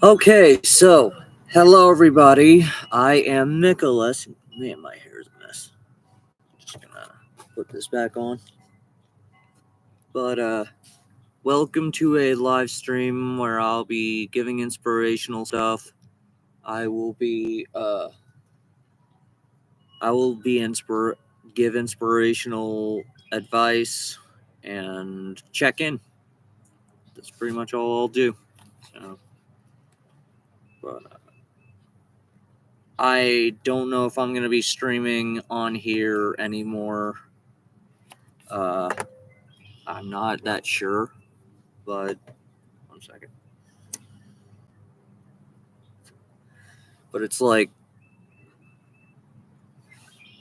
Okay, so hello everybody. I am Mik-O-Less. Man, my hair is a mess. Just gonna put this back on. But welcome to a live stream where I'll be giving inspirational stuff. I will be give inspirational advice and check in. That's pretty much all I'll do. So, but I don't know if I'm gonna be streaming on here anymore. I'm not that sure, but 1 second. But it's like,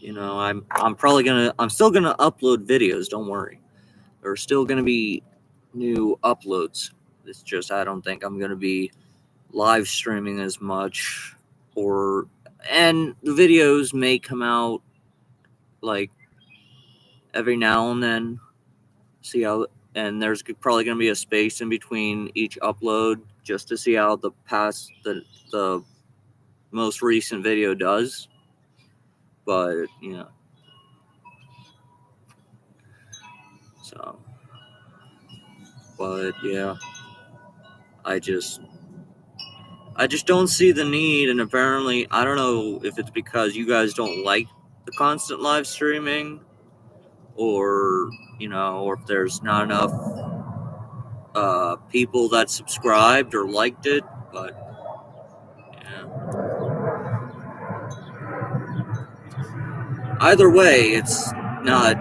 I'm still gonna upload videos. Don't worry, there's still gonna be new uploads. It's just I don't think I'm gonna be live streaming as much, and the videos may come out like every now and then. And there's probably gonna be a space in between each upload just to see how the most recent video does. But yeah, I just don't see the need, and apparently I don't know if it's because you guys don't like the constant live streaming, or or if there's not enough people that subscribed or liked it. But yeah, either way, it's not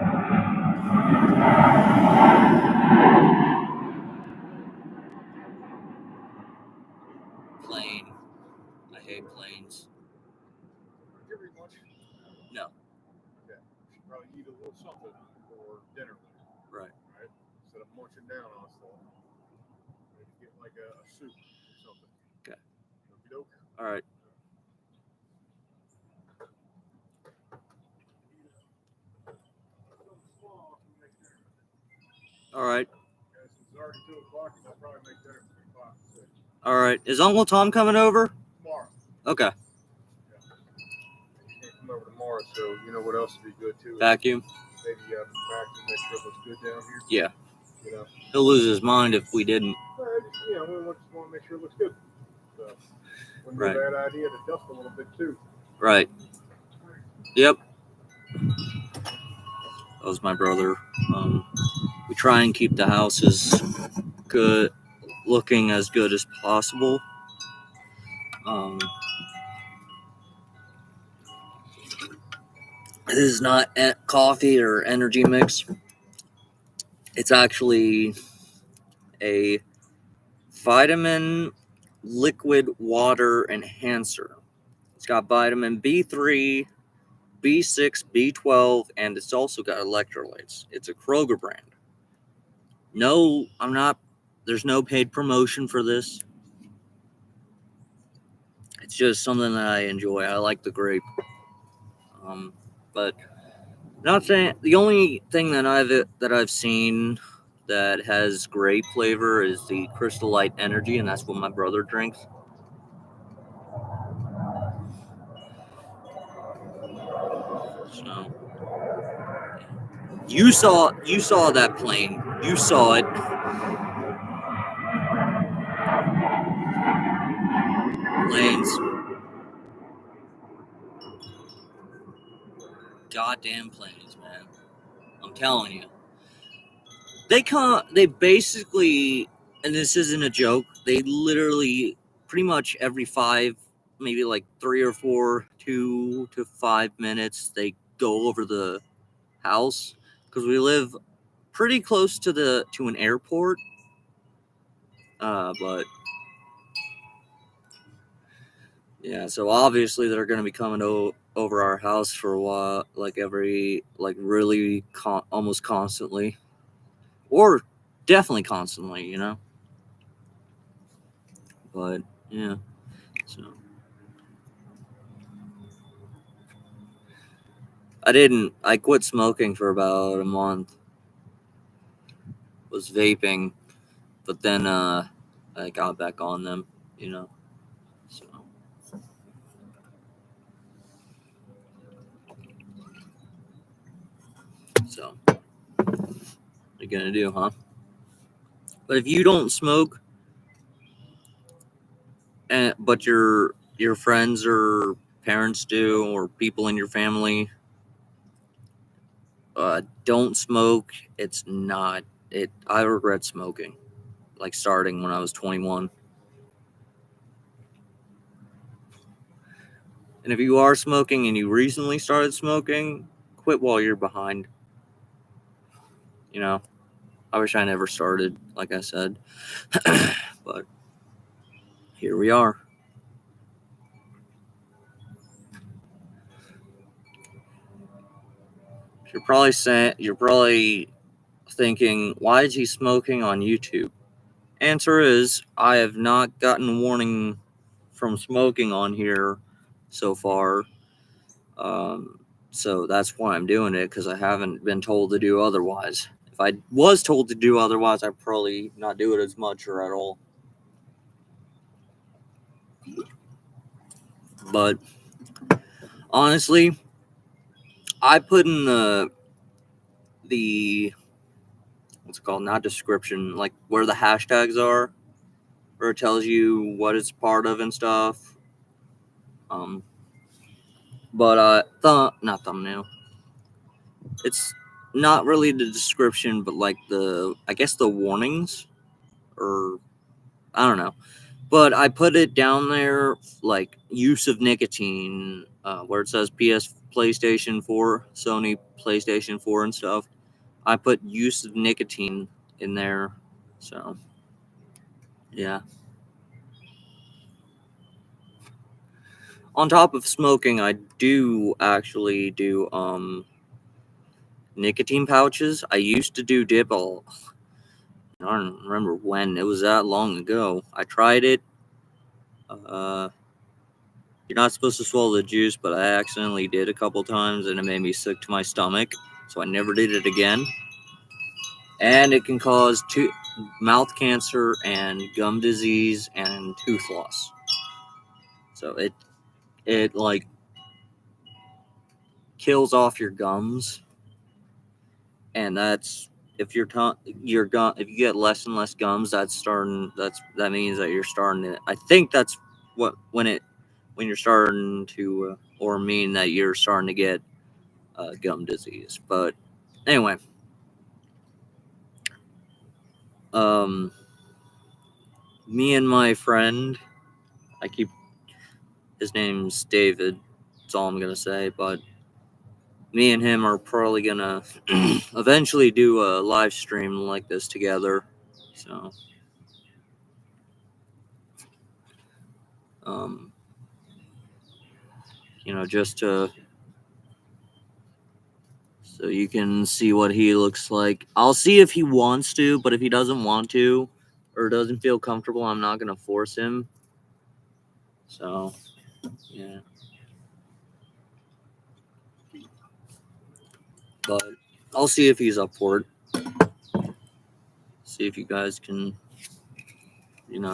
plane. I hate planes. Did you eat lunch? No. Okay. You should probably eat a little something for dinner. Right. Instead of munching down on stuff. Maybe get like a soup or something. Okay. Okey-doke. All right. All right. Okay, since it's already 2 o'clock, I'll probably make dinner for 5 to 6. All right. Is Uncle Tom coming over? Tomorrow. Okay. Yeah. He can't come over tomorrow, so you know what else would be good too? Vacuum. Maybe vacuum, make sure it looks good down here. Yeah. You know. He'll lose his mind if we didn't. We just want to make sure it looks good. So, wouldn't be Right. a bad idea to dust a little bit too. Right. Yep. That was my brother. We try and keep the house as good looking as good as possible. This is not coffee or energy mix. It's actually a vitamin liquid water enhancer. It's got vitamin B3, B6, B12, and it's also got electrolytes. It's a Kroger brand. No, I'm not. There's no paid promotion for this. It's just something that I enjoy. I like the grape. But not saying the only thing that I've seen that has grape flavor is the Crystal Light Energy, and that's what my brother drinks. So you saw that plane. You saw it. Planes. Goddamn planes, man. I'm telling you. They basically, and this isn't a joke, they literally pretty much every 5, maybe like 3 or 4, 2 to 5 minutes, they go over the house, because we live pretty close to an airport. But yeah, so obviously they're going to be coming over our house for a while, really almost constantly, or definitely constantly, But yeah, so I quit smoking for about a month. Was vaping, but then I got back on them, gonna do, huh? But if you don't smoke, but your friends or parents do, or people in your family don't smoke, it's not it. I regret smoking, like starting when I was 21. And if you are smoking and you recently started smoking, quit while you're behind. You know, I wish I never started, like I said. But here we are. You're probably thinking, why is he smoking on YouTube? Answer is, I have not gotten a warning from smoking on here so far. So that's why I'm doing it, because I haven't been told to do otherwise. If I was told to do otherwise, I'd probably not do it as much or at all. But honestly, I put in the what's it called? Not description, like where the hashtags are, where it tells you what it's part of and stuff. But not thumbnail. It's not really the description, but like I guess the warnings, or I don't know. But I put it down there, like use of nicotine, where it says PlayStation 4, Sony PlayStation 4 and stuff. I put use of nicotine in there. So, yeah. On top of smoking, I do actually do nicotine pouches. I used to do dip. I don't remember when. It was that long ago. I tried it. You're not supposed to swallow the juice, but I accidentally did a couple times, and it made me sick to my stomach. So I never did it again. And it can cause mouth cancer and gum disease and tooth loss. So it like kills off your gums, and that's if your gum, if you get less and less gums, that means that you're starting to. I think that's when you're starting to, or mean that you're starting to get gum disease. But anyway, me and my friend, his name's David. That's all I'm gonna say. But me and him are probably gonna eventually do a live stream like this together. So, just so you can see what he looks like. I'll see if he wants to, but if he doesn't want to or doesn't feel comfortable, I'm not gonna force him. So, yeah. But I'll see if he's up for it. See if you guys can,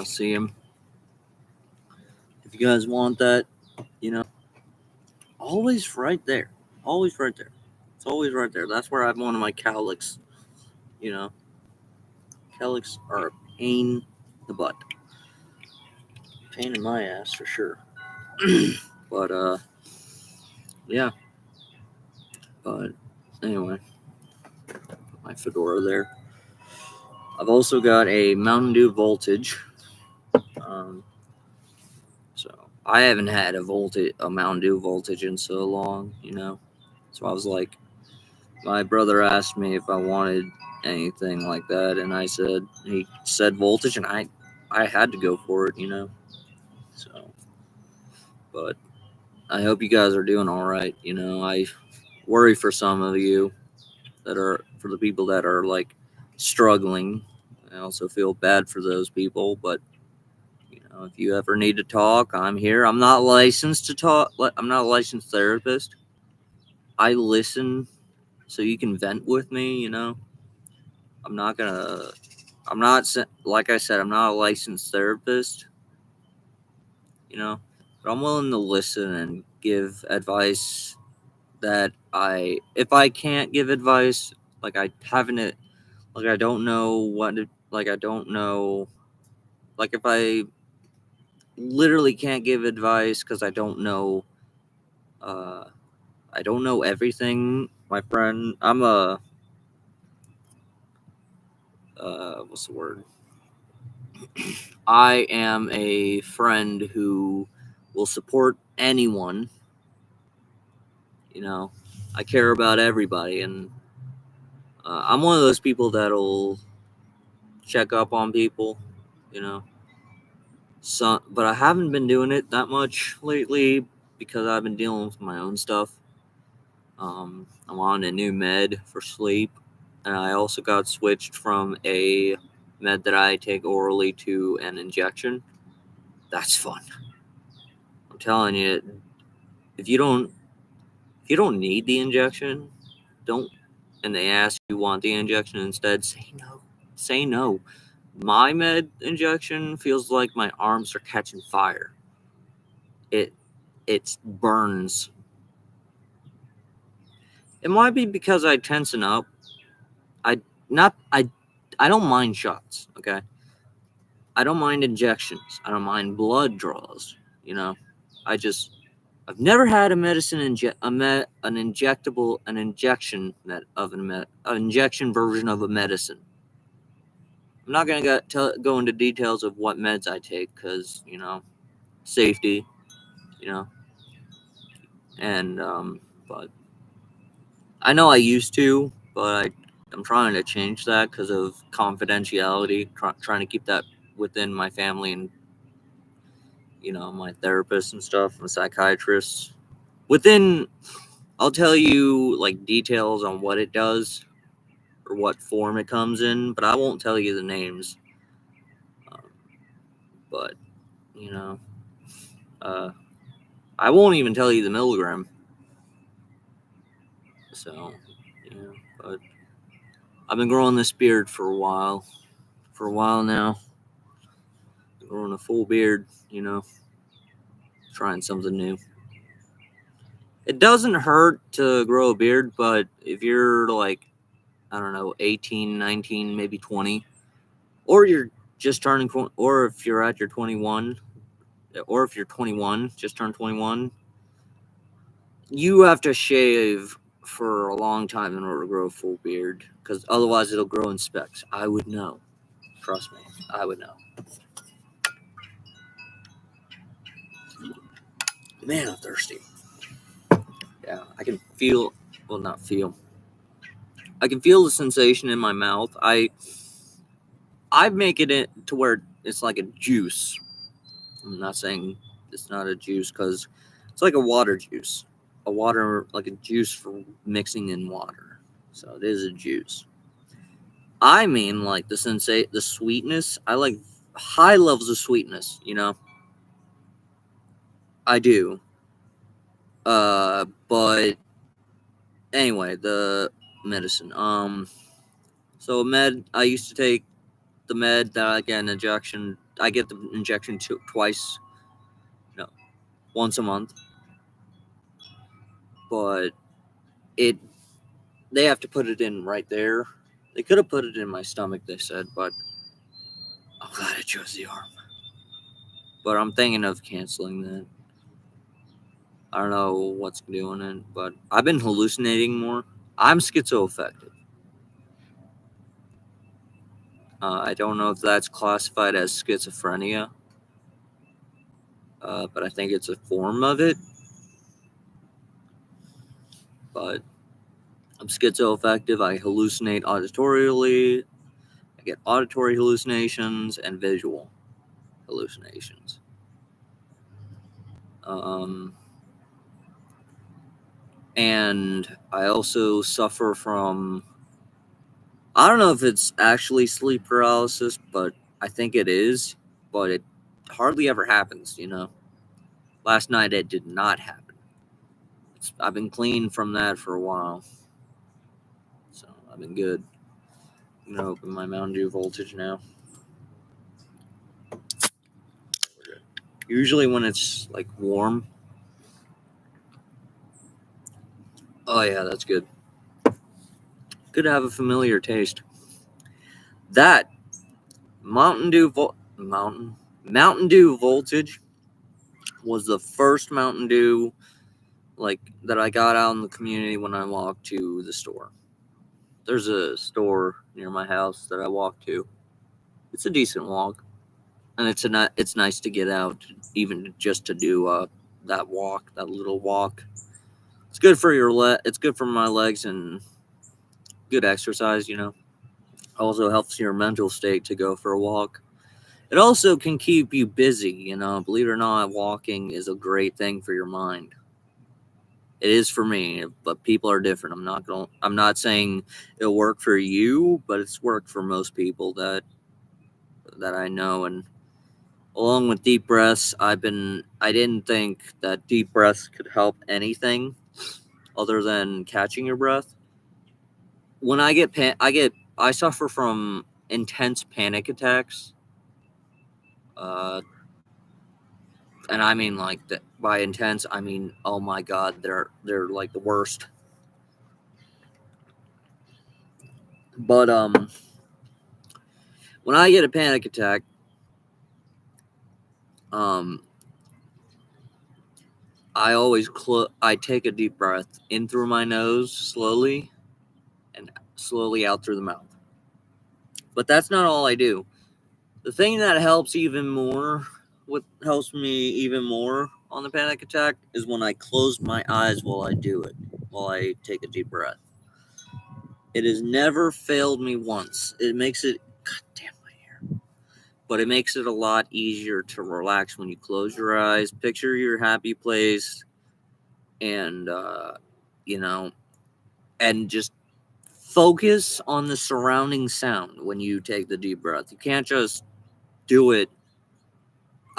see him. If you guys want that, always right there. Always right there. It's always right there. That's where I have one of my cowlicks. Cowlicks are a pain in the butt. Pain in my ass for sure. But, yeah. But, anyway. Put my fedora there. I've also got a Mountain Dew Voltage. So I haven't had a Mountain Dew Voltage in so long, So I was like, my brother asked me if I wanted anything like that, and he said Voltage, and I had to go for it, So, but I hope you guys are doing all right. I worry for some of you for the people that are like struggling. I also feel bad for those people, but if you ever need to talk, I'm here. I'm not licensed to talk. I'm not a licensed therapist. I listen so you can vent with me, I'm not, like I said, I'm not a licensed therapist, but I'm willing to listen and give advice if I can't give advice, like I haven't Like, I don't know I don't know. Like, if I literally can't give advice because I don't know everything, my friend. I'm a what's the word? I am a friend who will support anyone. You know, I care about everybody, and I'm one of those people that'll check up on people. You know, but I haven't been doing it that much lately because I've been dealing with my own stuff. I'm on a new med for sleep, and I also got switched from a med that I take orally to an injection. That's fun. I'm telling you, if you don't need the injection, don't. And they ask you want the injection instead, say no. Say no. My med injection feels like my arms are catching fire. It burns. It might be because I tension up. I not I don't mind shots, okay? I don't mind injections. I don't mind blood draws, you know. I've never had a medicine an injectable an injection an injection version of a medicine. I'm not gonna go into details of what meds I take because safety, you know, and but I know I used to, but I'm trying to change that because of confidentiality. Trying to keep that within my family and my therapist and stuff, my psychiatrist. Within, I'll tell you like details on what it does or what form it comes in, but I won't tell you the names. Um, but you know, uh, I won't even tell you the milligram. So, but I've been growing this beard for a while now. Growing a full beard, trying something new. It doesn't hurt to grow a beard, but if you're like, I don't know, 18, 19, maybe 20, or you're just turning, or if you're at your 21, or if you're 21, just turned 21, you have to shave for a long time in order to grow a full beard, because otherwise it'll grow in specks. I would know. Trust me, I would know. Man, I'm thirsty. Yeah, I can feel, well, not feel. I can feel the sensation in my mouth. I make it to where it's like a juice. I'm not saying it's not a juice because it's like a water juice. Like a juice for mixing in water. So it is a juice. I mean, like the sweetness. I like high levels of sweetness, I do. But anyway, the medicine. So I used to take the med that I get an injection. I get the injection twice, no, once a month. But they have to put it in right there. They could have put it in my stomach, they said, but I'm glad I chose the arm. But I'm thinking of canceling that. I don't know what's doing it, but I've been hallucinating more. I'm schizoaffective. I don't know if that's classified as schizophrenia, but I think it's a form of it. But I'm schizoaffective. I hallucinate auditorily. I get auditory hallucinations and visual hallucinations. And I also suffer from, I don't know if it's actually sleep paralysis, but I think it is, but it hardly ever happens, Last night it did not happen. I've been clean from that for a while, so I've been good. I'm going to open my Mountain Dew voltage now. Usually when it's like warm. Oh yeah, that's good. Good to have a familiar taste. That Mountain Dew Mountain Dew Voltage was the first Mountain Dew like that I got out in the community when I walked to the store. There's a store near my house that I walk to. It's a decent walk, and it's nice to get out, even just to do that walk, that little walk. It's good for It's good for my legs and good exercise. Also helps your mental state to go for a walk. It also can keep you busy. Believe it or not, walking is a great thing for your mind. It is for me, but people are different. I'm not saying it'll work for you, but it's worked for most people that I know. And along with deep breaths, I didn't think that deep breaths could help anything other than catching your breath. When I suffer from intense panic attacks. Uh, and I mean like by intense, I mean, oh my god, they're like the worst. But when I get a panic attack, um, I take a deep breath in through my nose slowly and slowly out through the mouth. But that's not all I do. The thing that what helps me even more on the panic attack is when I close my eyes while I do it, while I take a deep breath. It has never failed me once. It makes it, God damn my hair. But it makes it a lot easier to relax when you close your eyes, picture your happy place, and, you know, and just focus on the surrounding sound when you take the deep breath. You can't just do it.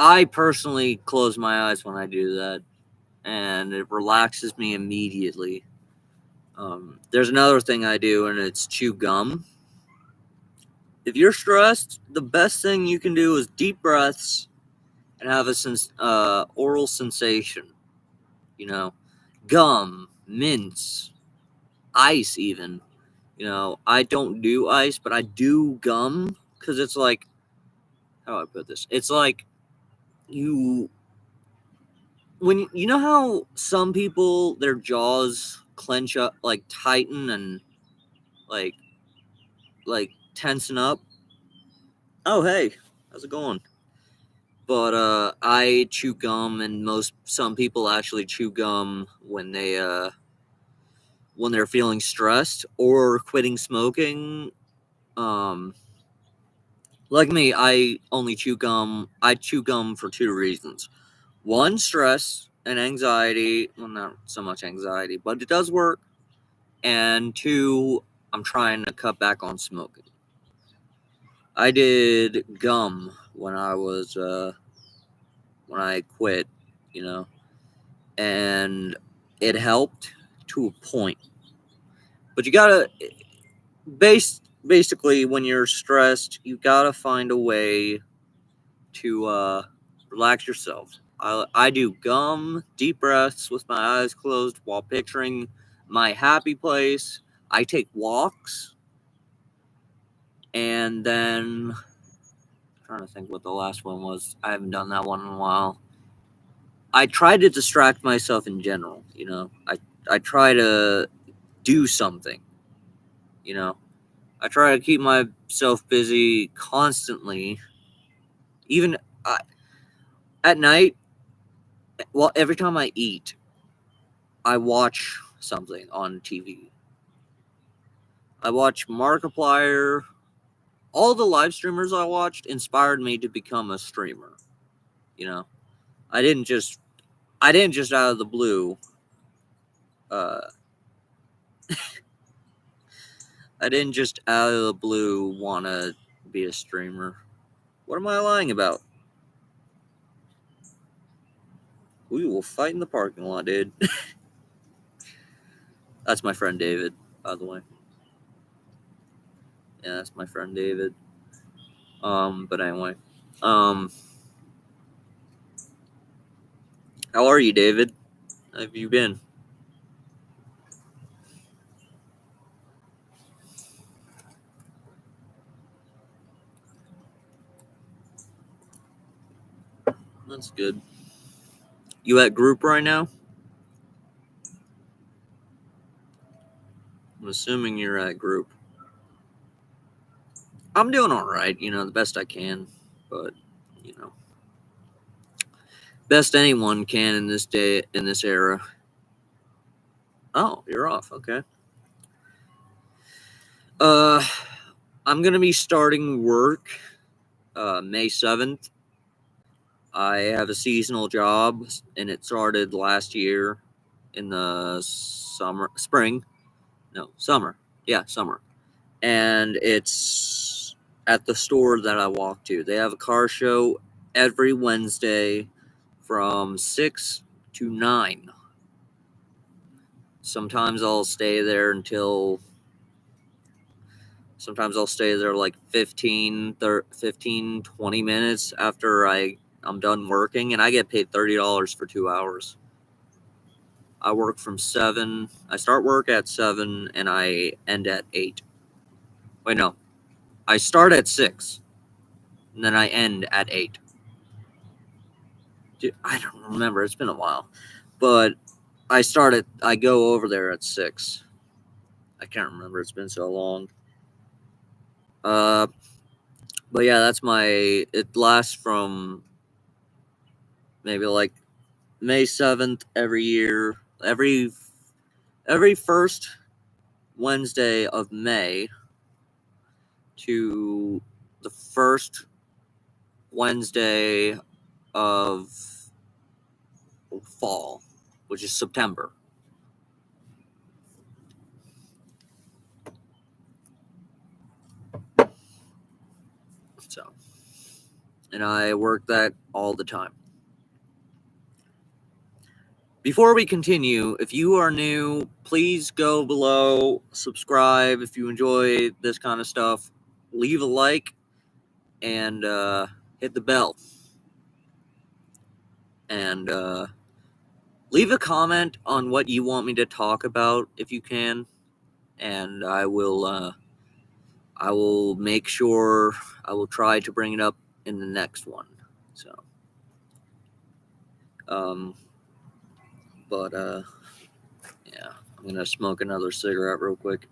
I personally close my eyes when I do that, and it relaxes me immediately. There's another thing I do, and it's chew gum. If you're stressed, the best thing you can do is deep breaths and have a oral sensation. You know, gum, mints, ice, even. I don't do ice, but I do gum because it's like, how do I put this? It's like you you know how some people their jaws clench up, like tighten and like tensen up. Oh hey, how's it going? But I chew gum, and some people actually chew gum when they're feeling stressed or quitting smoking. Um, like me, I only chew gum. I chew gum for two reasons. One, stress and anxiety. Well, not so much anxiety, but it does work. And two, I'm trying to cut back on smoking. I did gum when I quit, you know, and it helped to a point. But you gotta basically when you're stressed, you gotta find a way to relax yourself. I do gum, deep breaths with my eyes closed while picturing my happy place. I take walks, and then I'm trying to think what the last one was. I haven't done that one in a while. I try to distract myself in general. I try to do something. You know, I try to keep myself busy constantly. Even at night, well, every time I eat, I watch something on TV. I watch Markiplier. All the live streamers I watched inspired me to become a streamer. You know, I didn't just out of the blue. Uh, I didn't just out of the blue want to be a streamer. What am I lying about? We will fight in the parking lot, dude. That's my friend David, by the way. Yeah, that's my friend David. But anyway. How are you, David? How have you been? That's good. You at group right now? I'm assuming you're at group. I'm doing all right, the best I can, but best anyone can in this era. Oh, you're off. Okay. I'm gonna be starting work May 7th. I have a seasonal job, and it started last year in the summer. Yeah, summer. And it's at the store that I walk to. They have a car show every Wednesday from 6 to 9. Sometimes I'll stay there like 15, 20 minutes after I'm done working, and I get paid $30 for 2 hours. I work from 7. I start work at 7 and I end at 8. Wait, no. I start at 6 and then I end at 8. Dude, I don't remember. It's been a while. But I go over there at 6. I can't remember. It's been so long. But yeah, it lasts from maybe like May 7th every year. Every first Wednesday of May to the first Wednesday of fall, which is September. So, and I work that all the time. Before we continue, if you are new, please go below, subscribe. If you enjoy this kind of stuff, leave a like and hit the bell. And leave a comment on what you want me to talk about if you can. And I will make sure I will try to bring it up in the next one. So, but yeah, I'm gonna smoke another cigarette real quick.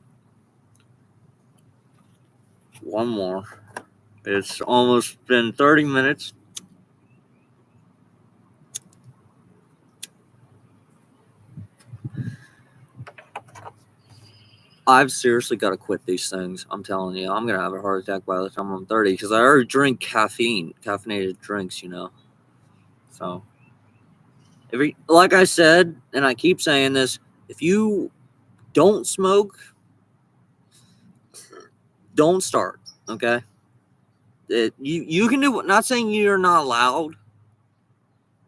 One more. It's almost been 30 minutes. I've seriously got to quit these things. I'm telling you, I'm going to have a heart attack by the time I'm 30 because I already drink caffeinated drinks, So, like I said, and I keep saying this, if you don't smoke, don't start, okay? You can do it. Not saying you're not allowed,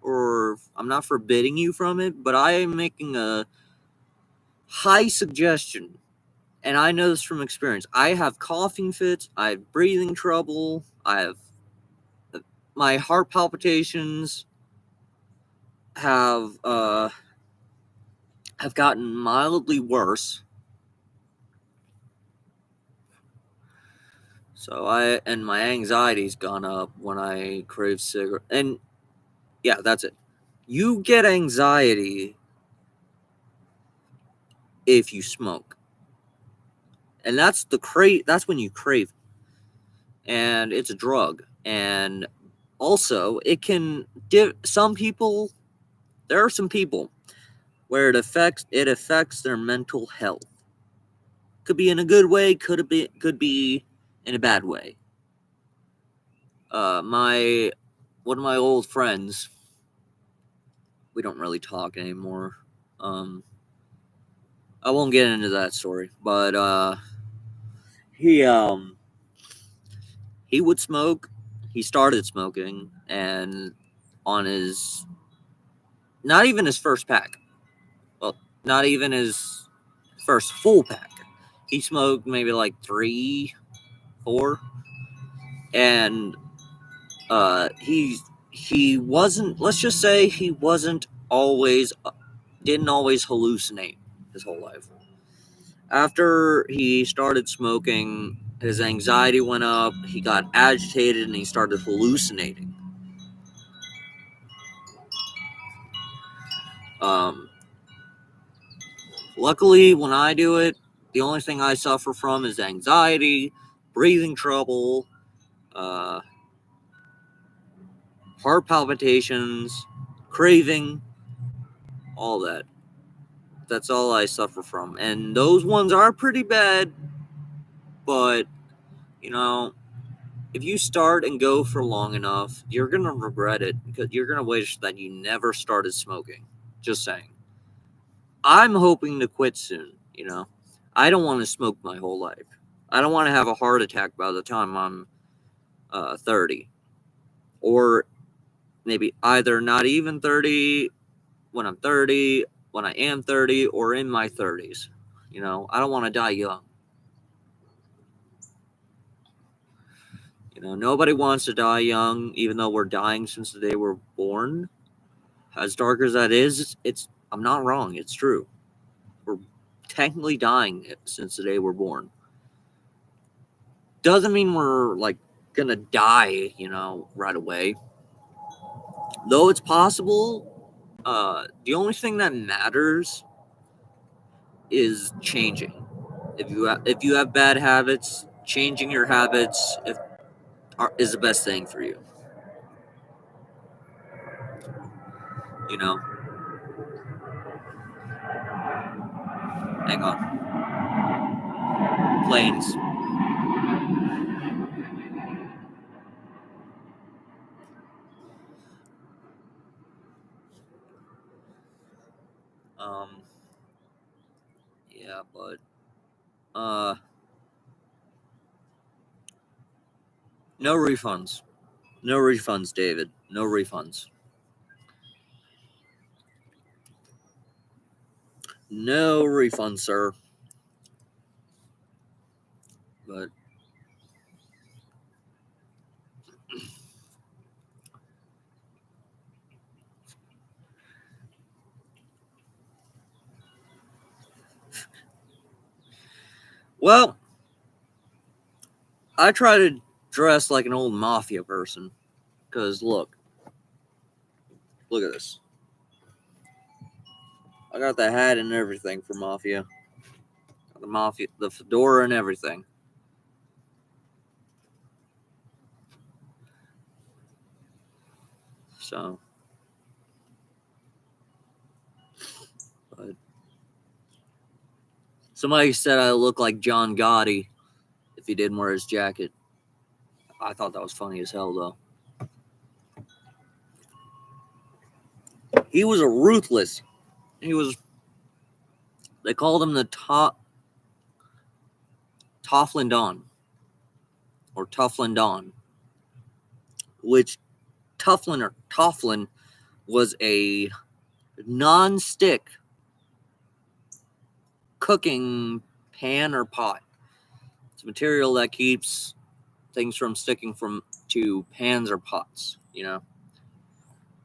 or I'm not forbidding you from it, but I am making a high suggestion. And I know this from experience. I have coughing fits. I have breathing trouble. I have my heart palpitations have gotten mildly worse. So my anxiety's gone up when I crave cigarette. And yeah, that's it. You get anxiety if you smoke. And that's when you crave. And it's a drug. And also, it can some people, there are some people where it affects their mental health. Could be in a good way, could be in a bad way. One of my old friends, we don't really talk anymore. I won't get into that story, but he would smoke. He started smoking, and on his not even his first pack. Well, not even his first full pack. He smoked maybe like 3, 4, and he wasn't. Let's just say he didn't always hallucinate his whole life. After he started smoking, his anxiety went up. He got agitated and he started hallucinating. Luckily, when I do it, the only thing I suffer from is anxiety, breathing trouble, uh, heart palpitations, craving, all that. That's all I suffer from. And those ones are pretty bad, but, you know, if you start and go for long enough, you're going to regret it because you're going to wish that you never started smoking. Just saying. I'm hoping to quit soon, you know. I don't want to smoke my whole life. I don't want to have a heart attack by the time I'm 30. Or maybe either not even 30 when I'm 30, when I am 30, or in my 30s. You know, I don't want to die young. You know, nobody wants to die young, even though we're dying since the day we're born. As dark as that is, I'm not wrong. It's true. We're technically dying since the day we're born. Doesn't mean we're like gonna die, you know, right away. Though it's possible, the only thing that matters is changing. If you have bad habits, changing your habits is the best thing for you. You know. Hang on. Planes. Um. Yeah, but no refunds. No refunds, David. No refunds. No refunds, sir. But well, I try to dress like an old mafia person. Cause look at this. I got the hat and everything for mafia. The fedora and everything. So, but somebody said I look like John Gotti if he didn't wear his jacket. I thought that was funny as hell, though. He was a ruthless. He was. They called him the Toughlin Don, or Toughlin Don, which Toughlin was a non-stick cooking pan or pot. It's a material that keeps things from sticking to pans or pots, you know.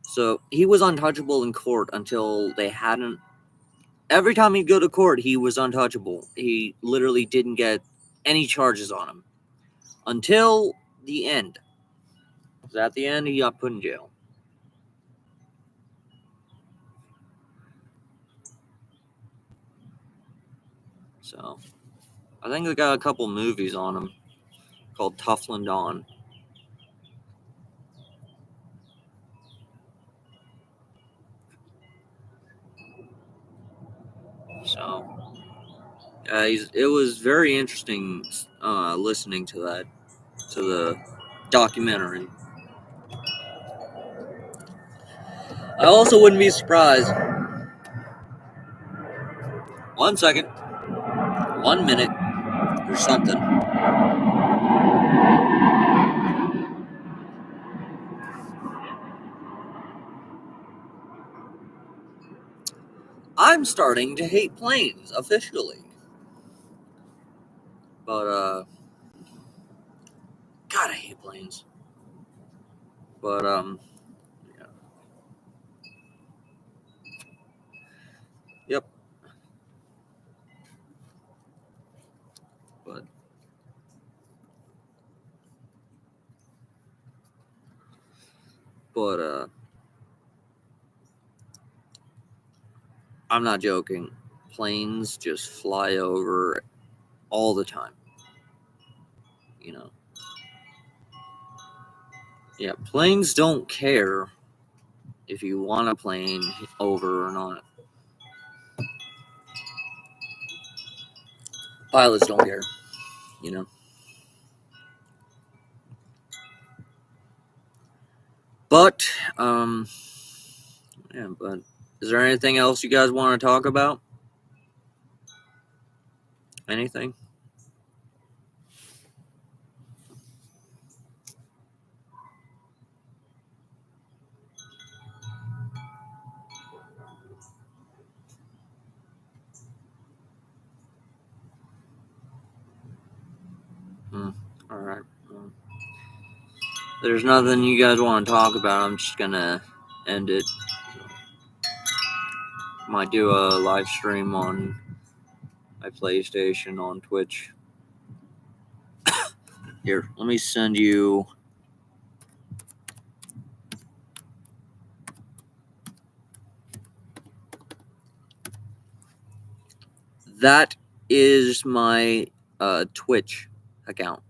So he was untouchable in court until they hadn't. Every time he'd go to court, he was untouchable. He literally didn't get any charges on him until the end. Because at the end, he got put in jail. So I think they got a couple movies on him called Toughlin Don. So it was very interesting listening to the documentary. I also wouldn't be surprised. 1 second, 1 minute, or something. I'm starting to hate planes officially. But God, I hate planes. But yeah. Yep. But but I'm not joking. Planes just fly over all the time. You know. Yeah, planes don't care if you want a plane over or not. Pilots don't care, you know. But, yeah, but is there anything else you guys want to talk about? Anything? All right. There's nothing you guys want to talk about. I'm just gonna end it. Might do a live stream on my PlayStation on Twitch. Here, let me send you. That is my Twitch account.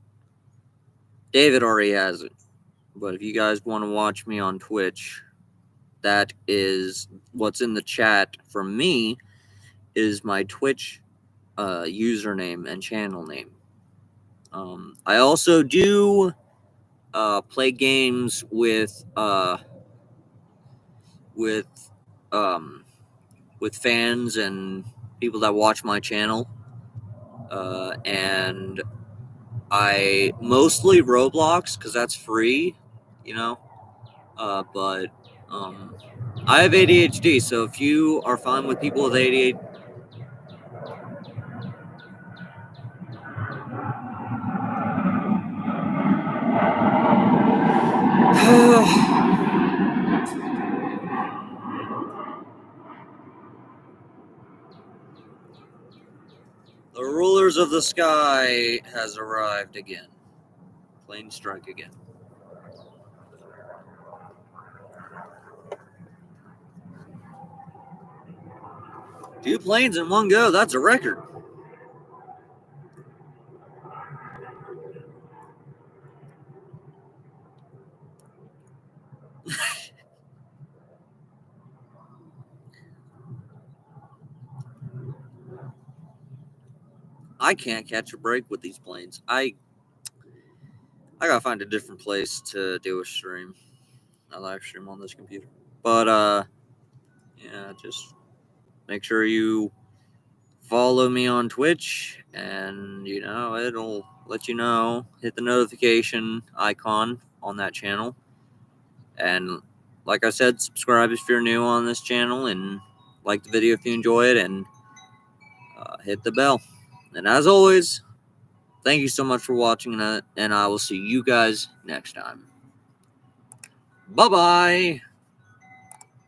David already has it. But if you guys want to watch me on Twitch, that is what's in the chat from me is my Twitch username and channel name. I also do play games with fans and people that watch my channel, and I mostly Roblox because that's free, you know. But I have ADHD, so if you are fine with people with ADHD. The rulers of the sky has arrived again. Plane strike again. Two planes in one go, that's a record. I can't catch a break with these planes. I gotta find a different place to do a stream. A live stream on this computer. But yeah, just make sure you follow me on Twitch, and you know it'll let you know. Hit the notification icon on that channel, and like I said, subscribe if you're new on this channel, and like the video if you enjoy it, and hit the bell. And as always, thank you so much for watching, and I will see you guys next time. Bye bye.